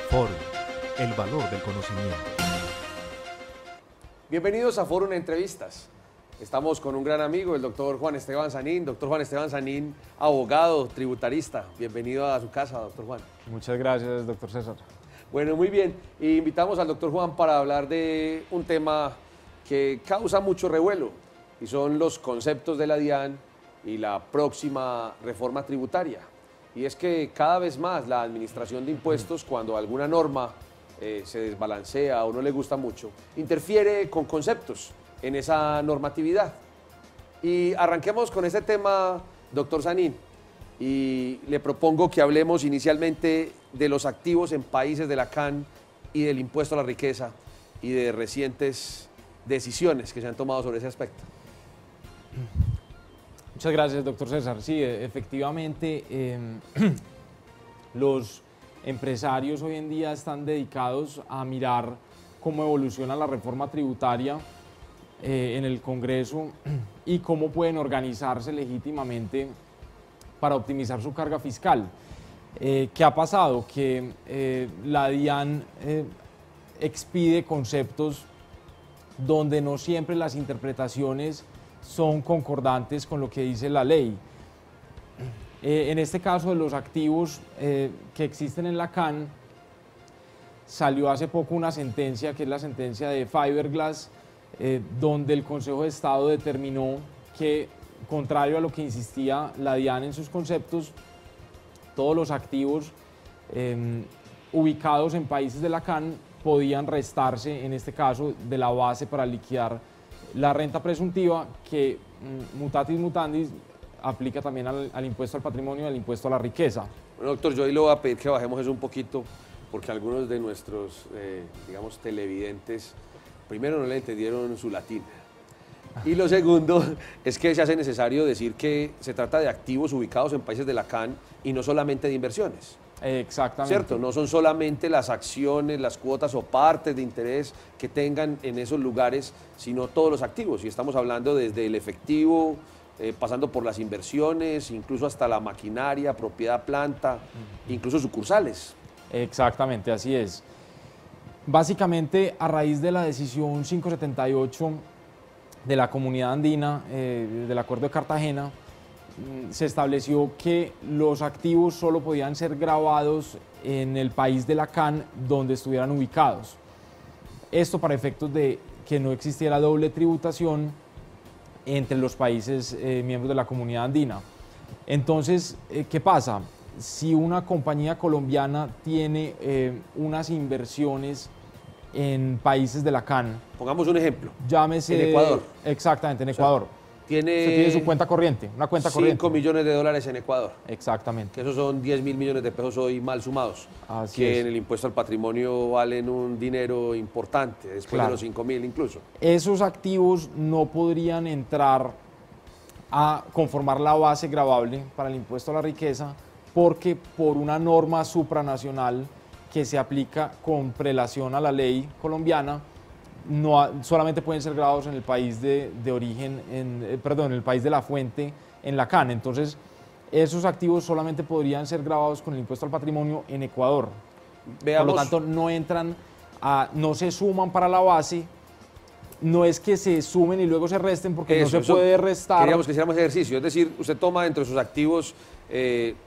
Fórum, el valor del conocimiento. Bienvenidos a Fórum Entrevistas. Estamos con un gran amigo, el doctor Juan Esteban Sanín. Doctor Juan Esteban Sanín, abogado, tributarista. Bienvenido a su casa, doctor Juan. Muchas gracias, doctor César. Bueno, muy bien. Invitamos al doctor Juan para hablar de un tema que causa mucho revuelo y son los conceptos de la DIAN y la próxima reforma tributaria. Y es que cada vez más la administración de impuestos, cuando alguna norma se desbalancea o no le gusta mucho, interfiere con conceptos en esa normatividad. Y arranquemos con ese tema, doctor Sanín, y le propongo que hablemos inicialmente de los activos en países de la CAN y del impuesto a la riqueza y de recientes decisiones que se han tomado sobre ese aspecto. Muchas gracias, doctor César. Sí, efectivamente, los empresarios hoy en día están dedicados a mirar cómo evoluciona la reforma tributaria en el Congreso y cómo pueden organizarse legítimamente para optimizar su carga fiscal. ¿Qué ha pasado? Que la DIAN expide conceptos donde no siempre las interpretaciones son concordantes con lo que dice la ley. En este caso de los activos que existen en la CAN, salió hace poco una sentencia, que es la sentencia de Fiberglass, donde el Consejo de Estado determinó que, contrario a lo que insistía la DIAN en sus conceptos, todos los activos ubicados en países de la CAN podían restarse, en este caso, de la base para liquidar la renta presuntiva, que mutatis mutandis aplica también al impuesto al patrimonio y al impuesto a la riqueza. Bueno, doctor, yo hoy le voy a pedir que bajemos eso un poquito, porque algunos de nuestros, digamos, televidentes, primero no le entendieron su latín, y lo segundo es que se hace necesario decir que se trata de activos ubicados en países de la CAN y no solamente de inversiones. Exactamente. ¿Cierto? No son solamente las acciones, las cuotas o partes de interés que tengan en esos lugares, sino todos los activos. Y estamos hablando desde el efectivo, pasando por las inversiones, incluso hasta la maquinaria, propiedad, planta, incluso sucursales. Exactamente, así es. Básicamente, a raíz de la decisión 578 de la Comunidad Andina, del Acuerdo de Cartagena, se estableció que los activos solo podían ser gravados en el país de la CAN donde estuvieran ubicados. Esto para efectos de que no existiera doble tributación entre los países miembros de la Comunidad Andina. Entonces, ¿qué pasa? Si una compañía colombiana tiene unas inversiones en países de la CAN, pongamos un ejemplo. Llámese. En Ecuador. Exactamente, en Ecuador. Se tiene su cuenta corriente, una cuenta corriente. 5 millones de dólares en Ecuador. Exactamente. Que esos son 10.000 millones de pesos hoy mal sumados. Así que es. en el impuesto al patrimonio valen un dinero importante, después Claro. de los 5.000 incluso. Esos activos no podrían entrar a conformar la base gravable para el impuesto a la riqueza, porque por una norma supranacional que se aplica con prelación a la ley colombiana, solamente pueden ser grabados en el país de origen, en el país de la fuente, en la CAN. Entonces, esos activos solamente podrían ser grabados con el impuesto al patrimonio en Ecuador. Veamos. Por lo tanto, no se suman para la base. No es que se sumen y luego se resten, porque no se puede restar. Queríamos que hiciéramos ejercicio, es decir, usted toma entre sus activos,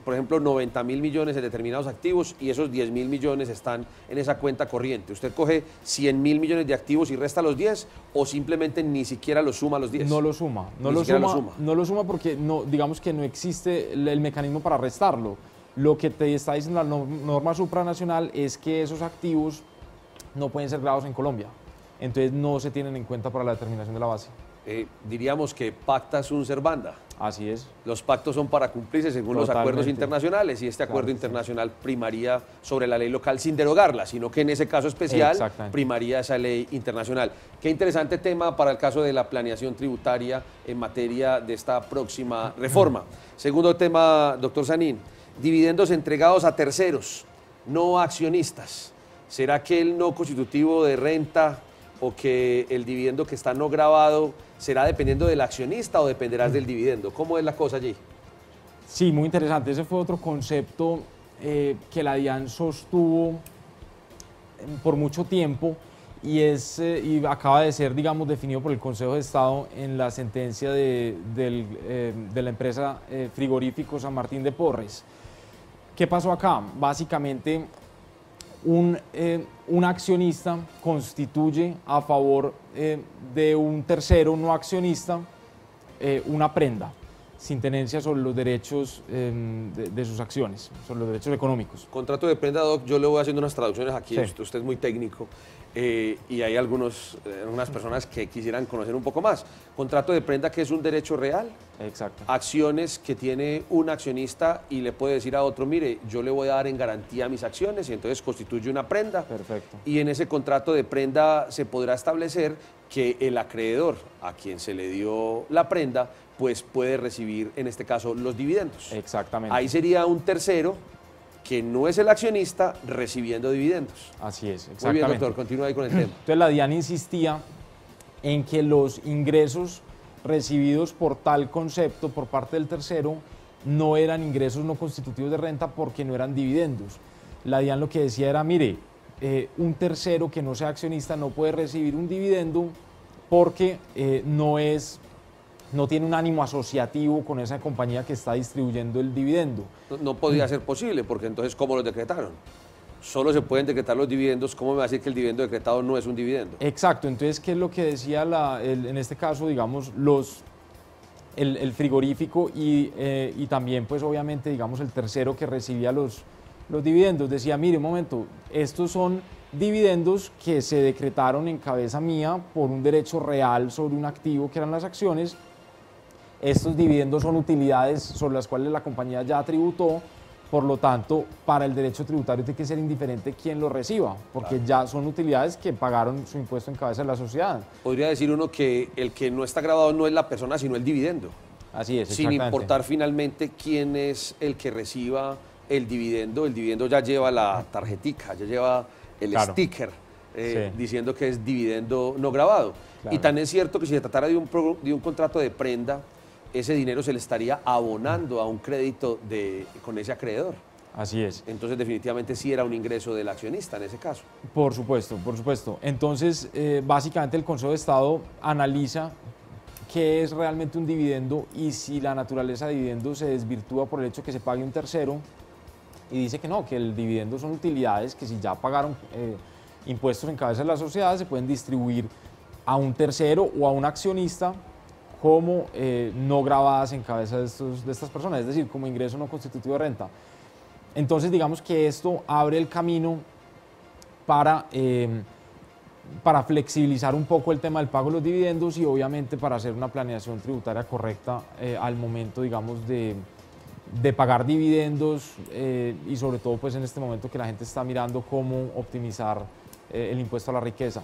por ejemplo, 90.000 millones en determinados activos y esos 10.000 millones están en esa cuenta corriente. ¿Usted coge 100.000 millones de activos y resta los 10 o simplemente ni siquiera los suma los 10? No lo suma. No lo suma porque digamos que no existe el mecanismo para restarlo. Lo que te está diciendo la norma supranacional es que esos activos no pueden ser grabados en Colombia. Entonces no se tienen en cuenta para la determinación de la base. Diríamos que pacta sunt servanda. Así es. Los pactos son para cumplirse según los acuerdos internacionales y este acuerdo internacional primaría sobre la ley local sin derogarla, sino que en ese caso especial primaría esa ley internacional. Qué interesante tema para el caso de la planeación tributaria en materia de esta próxima reforma. Segundo tema, doctor Sanín, dividendos entregados a terceros, no accionistas. ¿Será que el no constitutivo de renta o que el dividendo que está no grabado será dependiendo del accionista o dependerás del dividendo? ¿Cómo es la cosa allí? Sí, muy interesante. Ese fue otro concepto que la DIAN sostuvo por mucho tiempo y acaba de ser, digamos, definido por el Consejo de Estado en la sentencia de la empresa frigorífico San Martín de Porres. ¿Qué pasó acá? Básicamente, un accionista constituye a favor de un tercero no accionista una prenda sin tenencia sobre los derechos de sus acciones, sobre los derechos económicos. Contrato de prenda, Doc, yo le voy haciendo unas traducciones aquí, Sí. usted es muy técnico y hay algunas personas que quisieran conocer un poco más. Contrato de prenda, que es un derecho real, Exacto. acciones que tiene un accionista y le puede decir a otro, mire, yo le voy a dar en garantía mis acciones y entonces constituye una prenda. Perfecto. Y en ese contrato de prenda se podrá establecer que el acreedor a quien se le dio la prenda, pues puede recibir, en este caso, los dividendos. Exactamente. Ahí sería un tercero que no es el accionista recibiendo dividendos. Así es, Muy exactamente. bien, doctor, continúa ahí con el tema. Entonces la DIAN insistía en que los ingresos recibidos por tal concepto por parte del tercero no eran ingresos no constitutivos de renta porque no eran dividendos. La DIAN lo que decía era, mire, un tercero que no sea accionista no puede recibir un dividendo porque no tiene un ánimo asociativo con esa compañía que está distribuyendo el dividendo. No podía ser posible, porque entonces, ¿cómo los decretaron? Solo se pueden decretar los dividendos. ¿Cómo me va a decir que el dividendo decretado no es un dividendo? Exacto, entonces, ¿qué es lo que decía en este caso, digamos, el frigorífico y también, pues, obviamente, digamos, el tercero que recibía los dividendos? Decía, mire, un momento, estos son dividendos que se decretaron en cabeza mía por un derecho real sobre un activo que eran las acciones. Estos dividendos son utilidades sobre las cuales la compañía ya tributó, por lo tanto, para el derecho tributario tiene que ser indiferente quién lo reciba, porque Claro. ya son utilidades que pagaron su impuesto en cabeza de la sociedad. Podría decir uno que el que no está grabado no es la persona, sino el dividendo. Así es, Sin exactamente. importar finalmente quién es el que reciba el dividendo ya lleva la tarjetica, ya lleva el Claro. sticker Sí. diciendo que es dividendo no grabado. Claro. Y tan es cierto que si se tratara de un contrato de prenda, ese dinero se le estaría abonando a un crédito con ese acreedor. Así es. Entonces definitivamente sí era un ingreso del accionista en ese caso. Por supuesto, por supuesto. Entonces, básicamente el Consejo de Estado analiza qué es realmente un dividendo y si la naturaleza de dividendo se desvirtúa por el hecho que se pague un tercero, y dice que no, que el dividendo son utilidades que si ya pagaron impuestos en cabeza de la sociedad se pueden distribuir a un tercero o a un accionista como no grabadas en cabeza de estas personas, es decir, como ingreso no constitutivo de renta. Entonces, digamos que esto abre el camino para flexibilizar un poco el tema del pago de los dividendos y obviamente para hacer una planeación tributaria correcta al momento, digamos, de pagar dividendos y sobre todo pues en este momento que la gente está mirando cómo optimizar el impuesto a la riqueza.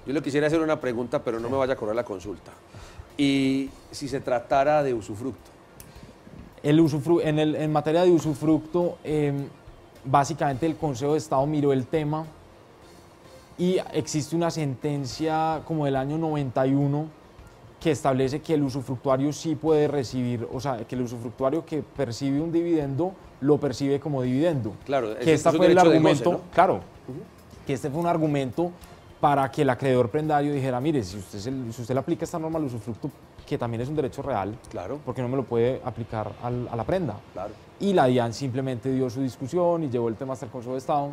Yo le quisiera hacer una pregunta, pero no me vaya a cobrar la consulta. Y si se tratara de usufructo. En materia de usufructo, básicamente el Consejo de Estado miró el tema y existe una sentencia como del año 91 que establece que el usufructuario sí puede recibir, o sea, que el usufructuario que percibe un dividendo lo percibe como dividendo. Claro, que es un fue el derecho de argumento, goce, ¿no? claro, que este fue un argumento para que el acreedor prendario dijera, mire, si usted le aplica esta norma al usufructo, que también es un derecho real, Claro, porque no me lo puede aplicar a la prenda. claro. Y la DIAN simplemente dio su discusión y llevó el tema hasta el Consejo de Estado.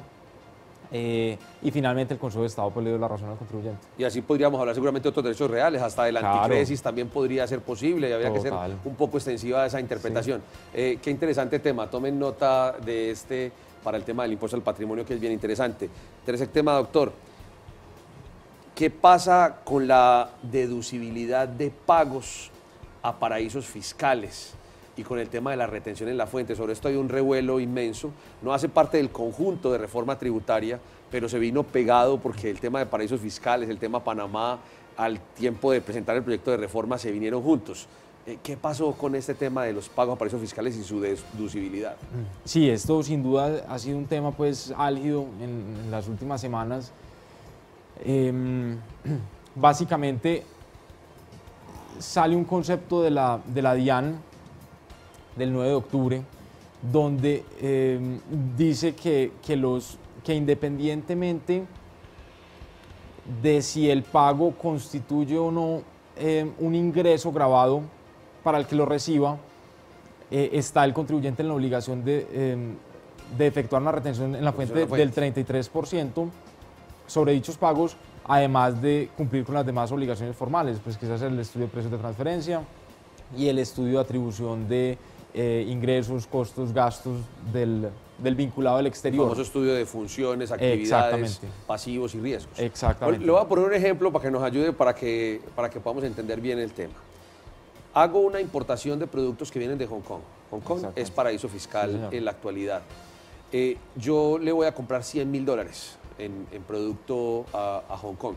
Y finalmente el Consejo de Estado pues, le dio la razón al contribuyente. Y así podríamos hablar seguramente de otros derechos reales, hasta el Claro. anticresis también podría ser posible y habría que ser Total. un poco extensiva esa interpretación. Qué interesante tema, tomen nota de este para el tema del impuesto al patrimonio que es bien interesante. Tercer tema, doctor. ¿Qué pasa con la deducibilidad de pagos a paraísos fiscales y con el tema de la retención en la fuente? Sobre esto hay un revuelo inmenso. No hace parte del conjunto de reforma tributaria, pero se vino pegado porque el tema de paraísos fiscales, el tema Panamá, al tiempo de presentar el proyecto de reforma se vinieron juntos. ¿Qué pasó con este tema de los pagos a paraísos fiscales y su deducibilidad? Sí, esto sin duda ha sido un tema pues álgido en las últimas semanas. Básicamente sale un concepto de la DIAN del 9 de octubre donde dice que que independientemente de si el pago constituye o no un ingreso grabado para el que lo reciba, está el contribuyente en la obligación de efectuar una retención en la fuente del 33% sobre dichos pagos, además de cumplir con las demás obligaciones formales, pues que es hacer el estudio de precios de transferencia y el estudio de atribución de ingresos, costos, gastos del vinculado del exterior. El famoso estudio de funciones, actividades, pasivos y riesgos. Exactamente. Le voy a poner un ejemplo para que nos ayude, para que podamos entender bien el tema. Hago una importación de productos que vienen de Hong Kong. Hong Kong es paraíso fiscal en la actualidad. Yo le voy a comprar $100.000 en producto a Hong Kong.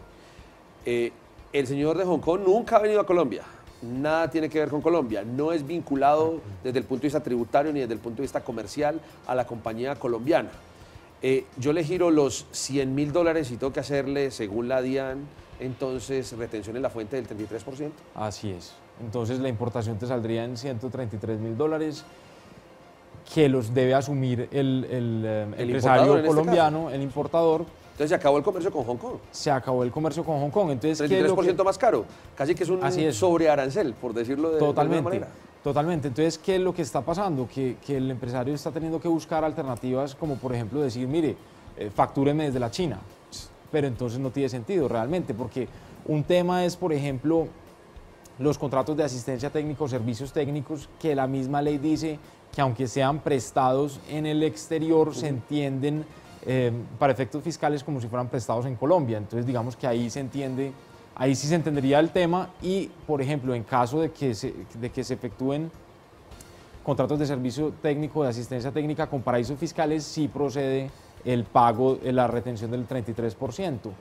El señor de Hong Kong nunca ha venido a Colombia. Nada tiene que ver con Colombia, no es vinculado desde el punto de vista tributario ni desde el punto de vista comercial a la compañía colombiana. Yo le giro los $100.000 y tengo que hacerle, según la DIAN, entonces retención en la fuente del 33%. Así es. Entonces la importación te saldría en $133.000 que los debe asumir el empresario colombiano, el importador. Entonces se acabó el comercio con Hong Kong. Se acabó el comercio con Hong Kong. Entonces, 33% más caro. Casi que es un sobrearancel, por decirlo de alguna manera. Totalmente. Entonces, ¿qué es lo que está pasando? Que el empresario está teniendo que buscar alternativas como, por ejemplo, decir, mire, factúreme desde la China. Pero entonces no tiene sentido realmente, porque un tema es, por ejemplo, los contratos de asistencia técnica o servicios técnicos, que la misma ley dice que aunque sean prestados en el exterior, se entienden para efectos fiscales como si fueran prestados en Colombia. Entonces digamos que ahí se entiende, ahí sí se entendería el tema y, por ejemplo, en caso de que se efectúen contratos de servicio técnico, de asistencia técnica con paraísos fiscales, sí procede el pago, la retención del 33%.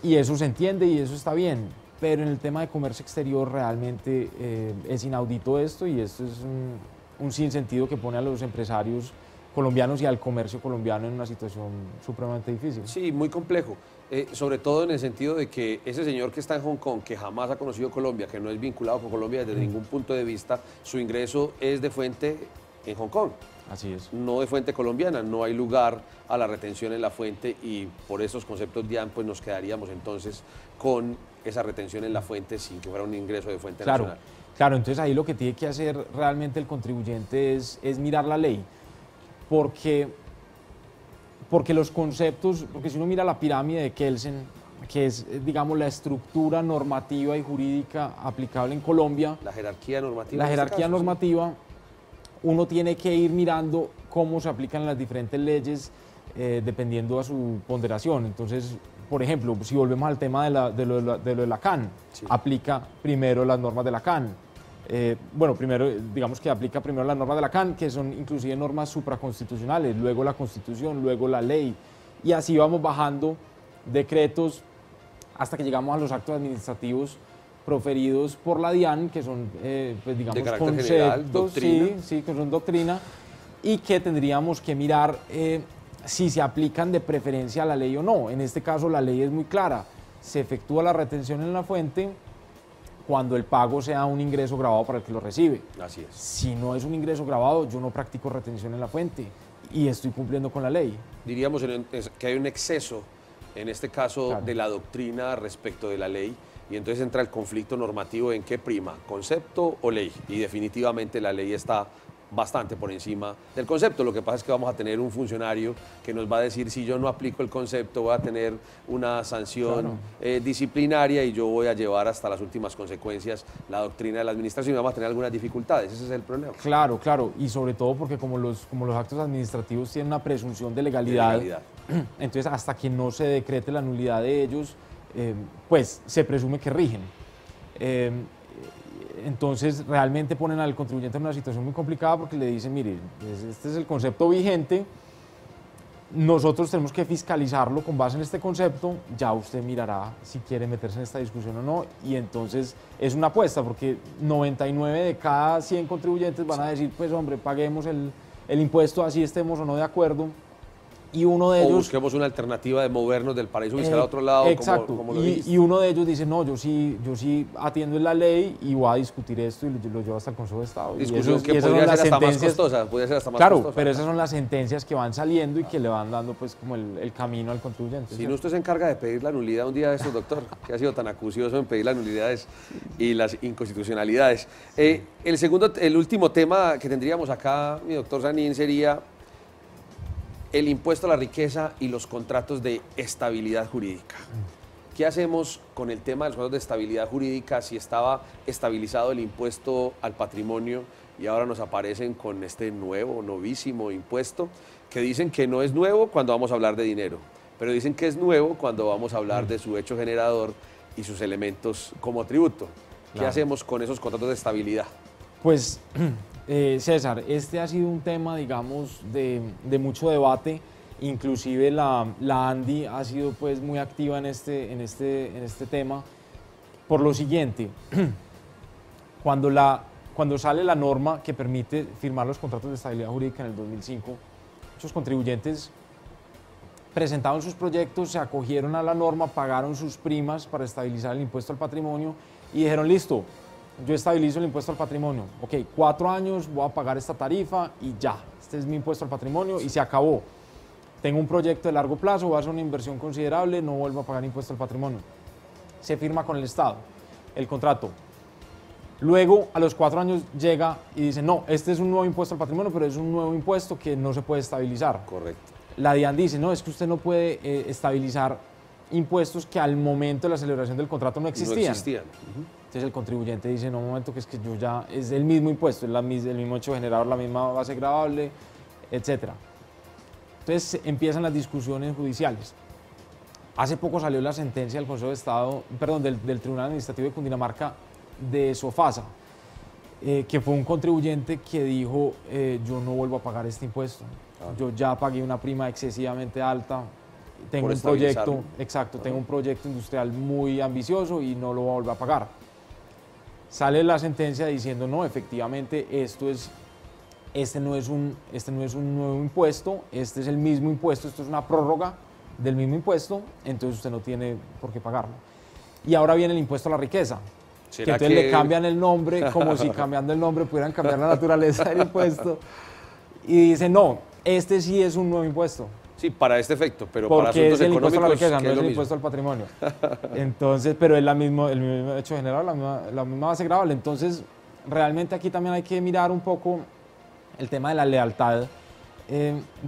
Y eso se entiende y eso está bien, pero en el tema de comercio exterior realmente es inaudito esto y esto es un sinsentido que pone a los empresarios colombianos y al comercio colombiano en una situación supremamente difícil. Sí, muy complejo, sobre todo en el sentido de que ese señor que está en Hong Kong, que jamás ha conocido Colombia, que no es vinculado con Colombia desde ningún punto de vista, su ingreso es de fuente en Hong Kong. Así es. No de fuente colombiana, no hay lugar a la retención en la fuente y por esos conceptos DIAN pues nos quedaríamos entonces con esa retención en la fuente sin que fuera un ingreso de fuente nacional. Claro, entonces ahí lo que tiene que hacer realmente el contribuyente es mirar la ley. Porque los conceptos, porque si uno mira la pirámide de Kelsen, que es, digamos, la estructura normativa y jurídica aplicable en Colombia. La jerarquía normativa. La jerarquía normativa, uno tiene que ir mirando cómo se aplican las diferentes leyes dependiendo a su ponderación. Entonces, por ejemplo, si volvemos al tema de lo de la CAN, aplica primero las normas de la CAN. Bueno, primero, digamos que aplica primero las normas de la CAN, que son inclusive normas supraconstitucionales, luego la Constitución, luego la ley, y así vamos bajando decretos hasta que llegamos a los actos administrativos proferidos por la DIAN, que son, pues, digamos, de conceptos, general, doctrina. Sí, que son doctrina, y que tendríamos que mirar si se aplican de preferencia a la ley o no. En este caso la ley es muy clara, se efectúa la retención en la fuente cuando el pago sea un ingreso grabado para el que lo recibe. Así es. Si no es un ingreso grabado, yo no practico retención en la fuente y estoy cumpliendo con la ley. Diríamos que hay un exceso, en este caso, de la doctrina respecto de la ley, y entonces entra el conflicto normativo en qué prima, concepto o ley, y definitivamente la ley está bastante por encima del concepto. Lo que pasa es que vamos a tener un funcionario que nos va a decir, si yo no aplico el concepto voy a tener una sanción disciplinaria y yo voy a llevar hasta las últimas consecuencias la doctrina de la administración y vamos a tener algunas dificultades. Ese es el problema. Claro, y sobre todo porque como los actos administrativos tienen una presunción de legalidad. Entonces hasta que no se decrete la nulidad de ellos, pues se presume que rigen. Entonces realmente ponen al contribuyente en una situación muy complicada porque le dicen, mire, este es el concepto vigente, nosotros tenemos que fiscalizarlo con base en este concepto, ya usted mirará si quiere meterse en esta discusión o no, y entonces es una apuesta porque 99 de cada 100 contribuyentes van a decir, pues hombre, paguemos el impuesto así estemos o no de acuerdo, Y uno de O ellos... busquemos una alternativa de movernos del paraíso fiscal a otro lado, exacto. como lo dijiste. Y uno de ellos dice, no, yo sí atiendo en la ley y voy a discutir esto y lo llevo hasta el Consejo de Estado. Discusión que y esas son podría las ser hasta más sentencias. costosa, podría ser hasta más Claro, costosa. pero esas son las sentencias que van saliendo y que le van dando pues como el camino al contribuyente. Si no, usted se encarga de pedir la nulidad un día de estos, doctor, que ha sido tan acucioso en pedir las nulidades y las inconstitucionalidades. El último tema que tendríamos acá, mi doctor Sanín, sería el impuesto a la riqueza y los contratos de estabilidad jurídica. ¿Qué hacemos con el tema de los contratos de estabilidad jurídica si estaba estabilizado el impuesto al patrimonio y ahora nos aparecen con este nuevo, novísimo impuesto que dicen que no es nuevo cuando vamos a hablar de dinero, pero dicen que es nuevo cuando vamos a hablar de su hecho generador y sus elementos como tributo? ¿Qué Claro. hacemos con esos contratos de estabilidad? Pues, César, este ha sido un tema, digamos, de mucho debate. Inclusive la ANDI ha sido pues muy activa en este tema. Por lo siguiente, cuando sale la norma que permite firmar los contratos de estabilidad jurídica en el 2005, muchos contribuyentes presentaron sus proyectos, se acogieron a la norma, pagaron sus primas para estabilizar el impuesto al patrimonio y dijeron, listo, yo estabilizo el impuesto al patrimonio. Ok, 4 años voy a pagar esta tarifa y ya, este es mi impuesto al patrimonio y se acabó. Tengo un proyecto de largo plazo, voy a hacer una inversión considerable, no vuelvo a pagar impuesto al patrimonio. Se firma con el Estado el contrato. Luego, a los 4 años llega y dice, no, este es un nuevo impuesto al patrimonio, pero es un nuevo impuesto que no se puede estabilizar. Correcto. La DIAN dice, no, es que usted no puede estabilizar impuestos que al momento de la celebración del contrato no existían. No existían. Entonces el contribuyente dice, no, un momento, que es que yo ya, es el mismo impuesto, es el mismo hecho generador, la misma base gravable, etc. Entonces empiezan las discusiones judiciales. Hace poco salió la sentencia del Consejo de Estado, perdón, del Tribunal Administrativo de Cundinamarca de Sofasa, que fue un contribuyente que dijo, yo no vuelvo a pagar este impuesto. Yo ya pagué una prima excesivamente alta, tengo Por un proyecto, estabilizarlo. exacto, tengo un proyecto industrial muy ambicioso y no lo voy a volver a pagar. Sale la sentencia diciendo, no, efectivamente, este no es un nuevo impuesto, este es el mismo impuesto, esto es una prórroga del mismo impuesto, entonces usted no tiene por qué pagarlo. Y ahora viene el impuesto a la riqueza, que entonces le cambian el nombre, como si cambiando el nombre pudieran cambiar la naturaleza del impuesto, y dicen, no, este sí es un nuevo impuesto. Sí, para este efecto, pero para Porque asuntos es el impuesto a la económicos, riqueza, ¿qué no es lo el mismo? impuesto al patrimonio. Entonces, pero es el mismo hecho general, la misma base gravable. Entonces, realmente aquí también hay que mirar un poco el tema de la lealtad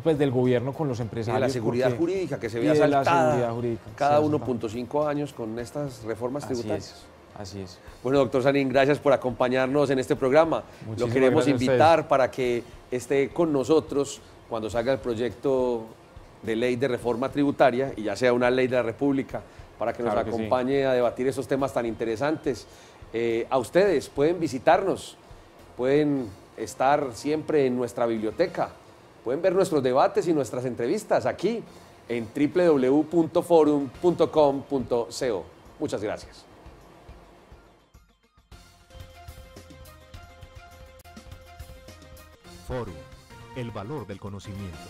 pues del gobierno con los Y empresarios. de la seguridad jurídica que se y ve de la asaltada seguridad jurídica, cada sí, 1.5 años con estas reformas Así tributarias. es, así es. Bueno, doctor Sanín, gracias por acompañarnos en este programa. Muchísimas Lo queremos gracias a invitar para que esté con nosotros cuando salga el proyecto de ley de reforma tributaria y ya sea una ley de la República, para que nos Claro que sí. acompañe a debatir esos temas tan interesantes. A ustedes pueden visitarnos, pueden estar siempre en nuestra biblioteca, pueden ver nuestros debates y nuestras entrevistas aquí en www.forum.com.co. Muchas gracias. Forum, el valor del conocimiento.